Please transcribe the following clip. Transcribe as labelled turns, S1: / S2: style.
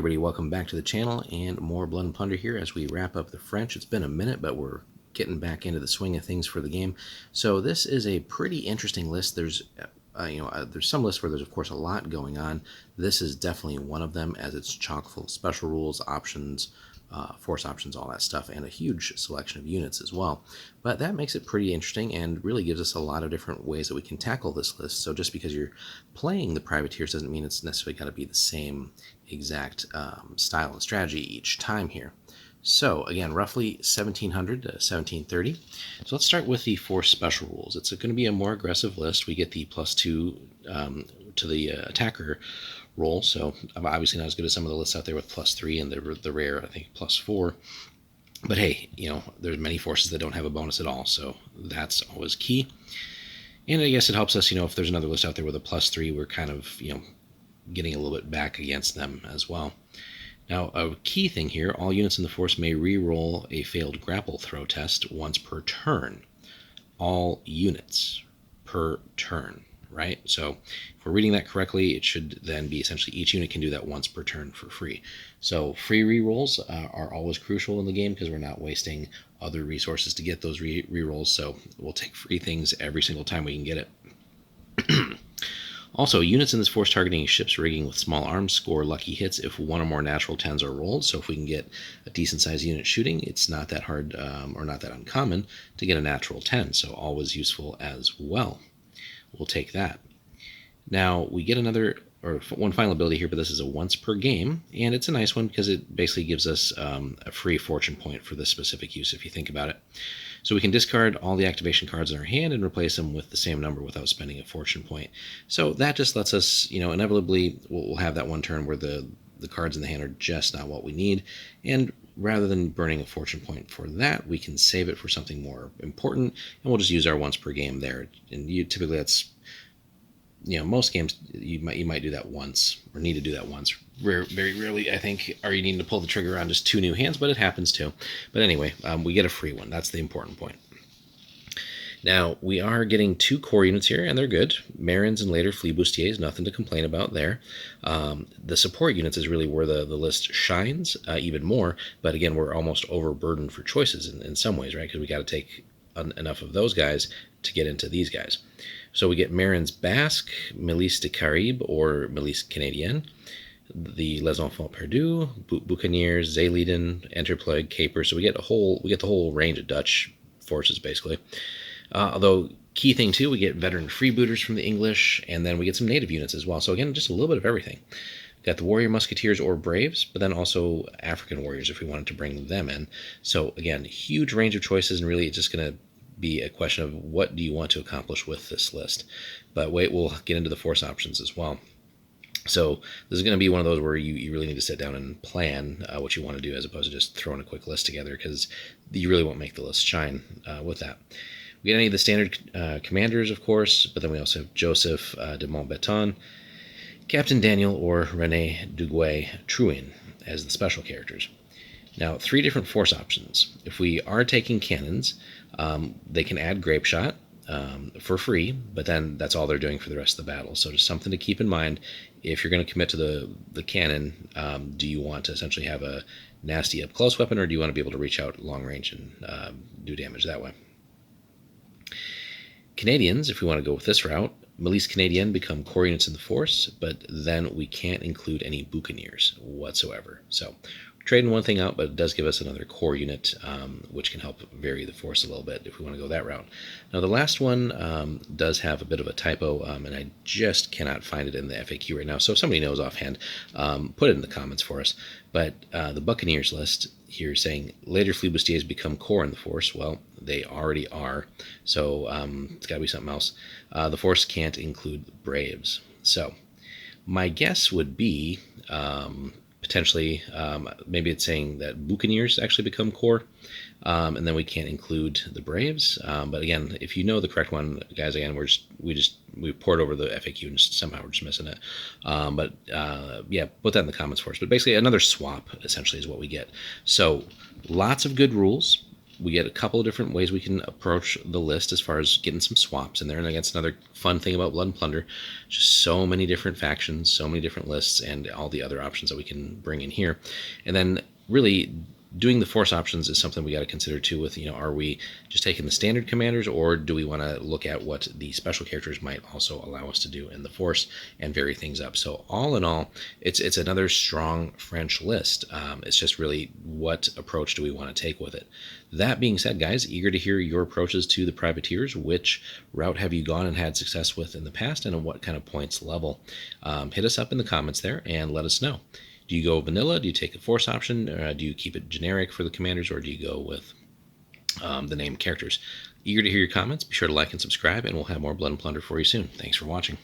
S1: everybody, welcome back to the channel and more Blood and Plunder here as we wrap up the French. It's been a minute, but we're getting back into the swing of things for the game. So this is a pretty interesting list. There's there's some lists where there's of course a lot going on. This is definitely one of them, as it's chock full of special rules, options, force options, all that stuff, and a huge selection of units as well. But that makes it pretty interesting and really gives us a lot of different ways that we can tackle this list. So just because you're playing the privateers doesn't mean it's necessarily got to be the same exact style and strategy each time here. So again, roughly 1700 to 1730. So let's start with the force special rules. It's going to be a more aggressive list. We get the +2 to the attacker roll, so obviously not as good as some of the lists out there with +3 and the rare, I think, +4. But hey, there's many forces that don't have a bonus at all, so that's always key. And I guess it helps us, if there's another list out there with a +3, we're kind of, getting a little bit back against them as well. Now, a key thing here, all units in the force may re-roll a failed grapple throw test once per turn. All units per turn, right? So if we're reading that correctly, it should then be essentially each unit can do that once per turn for free. So free re-rolls are always crucial in the game because we're not wasting other resources to get those re-rolls. So we'll take free things every single time we can get it. Also, units in this force targeting ships rigging with small arms score lucky hits if one or more natural 10s are rolled. So if we can get a decent sized unit shooting, it's not that hard or not that uncommon to get a natural 10. So always useful as well. We'll take that. Now we get one final ability here, but this is a once per game, and it's a nice one because it basically gives us a free fortune point for this specific use if you think about it. So we can discard all the activation cards in our hand and replace them with the same number without spending a fortune point. So that just lets us, inevitably we'll have that one turn where the cards in the hand are just not what we need, and rather than burning a fortune point for that, we can save it for something more important, and we'll just use our once per game there. And typically that's, most games you might do that once, or need to do that once. Very rarely, I think, are you needing to pull the trigger on just 2 new hands, but it happens too. But anyway, we get a free one. That's the important point. Now, we are getting 2 core units here, and they're good. Marins and later Flibustiers, nothing to complain about there. The support units is really where the list shines even more, but again, we're almost overburdened for choices in some ways, right? Because we got to take enough of those guys to get into these guys. So we get Marins Basque, Milice de Caraïbes, or Milice Canadienne, the Les Enfants Perdus, Buccaneers, Zeelieden, Enterplague, Caper. So we get the whole range of Dutch forces basically. Although key thing too, we get veteran freebooters from the English, and then we get some native units as well. So again, just a little bit of everything. Got the warrior musketeers or braves, but then also African warriors if we wanted to bring them in. So again, huge range of choices, and really it's just going to be a question of what do you want to accomplish with this list. But wait, we'll get into the force options as well. So this is going to be one of those where you really need to sit down and plan what you want to do as opposed to just throwing a quick list together, because you really won't make the list shine with that. We get any of the standard commanders, of course, but then we also have Joseph de Montbeton, Captain Daniel, or René Duguay Truin as the special characters. Now, 3 different force options. If we are taking cannons, they can add grape shot for free, but then that's all they're doing for the rest of the battle. So just something to keep in mind if you're going to commit to the cannon. Do you want to essentially have a nasty up close weapon, or do you want to be able to reach out long range and do damage that way? Canadians, if we want to go with this route, Milice Canadienne become core units in the force, but then we can't include any Buccaneers whatsoever. So trading one thing out, but it does give us another core unit, which can help vary the force a little bit if we want to go that route. Now, the last one does have a bit of a typo, and I just cannot find it in the FAQ right now. So if somebody knows offhand, put it in the comments for us. But the Buccaneers list here saying later Flibustiers become core in the force. Well, they already are, so it's got to be something else. The force can't include Braves. So my guess would be potentially maybe it's saying that Buccaneers actually become core, and then we can't include the Braves. But again, if you know the correct one, guys, again, we poured over the FAQ and somehow we're just missing it. Yeah, put that in the comments for us. But basically, another swap essentially is what we get. So lots of good rules. we get a couple of different ways we can approach the list as far as getting some swaps in there. And that's another fun thing about Blood and Plunder. Just so many different factions, so many different lists, and all the other options that we can bring in here. And then really doing the force options is something we got to consider too with, are we just taking the standard commanders, or do we want to look at what the special characters might also allow us to do in the force and vary things up. So all in all, it's another strong French list. It's just really what approach do we want to take with it. That being said, guys, eager to hear your approaches to the privateers. Which route have you gone and had success with in the past, and at what kind of points level? Hit us up in the comments there and let us know. Do you go vanilla? Do you take a force option? Do you keep it generic for the commanders, or do you go with the named characters? Eager to hear your comments. Be sure to like and subscribe, and we'll have more Blood and Plunder for you soon. Thanks for watching.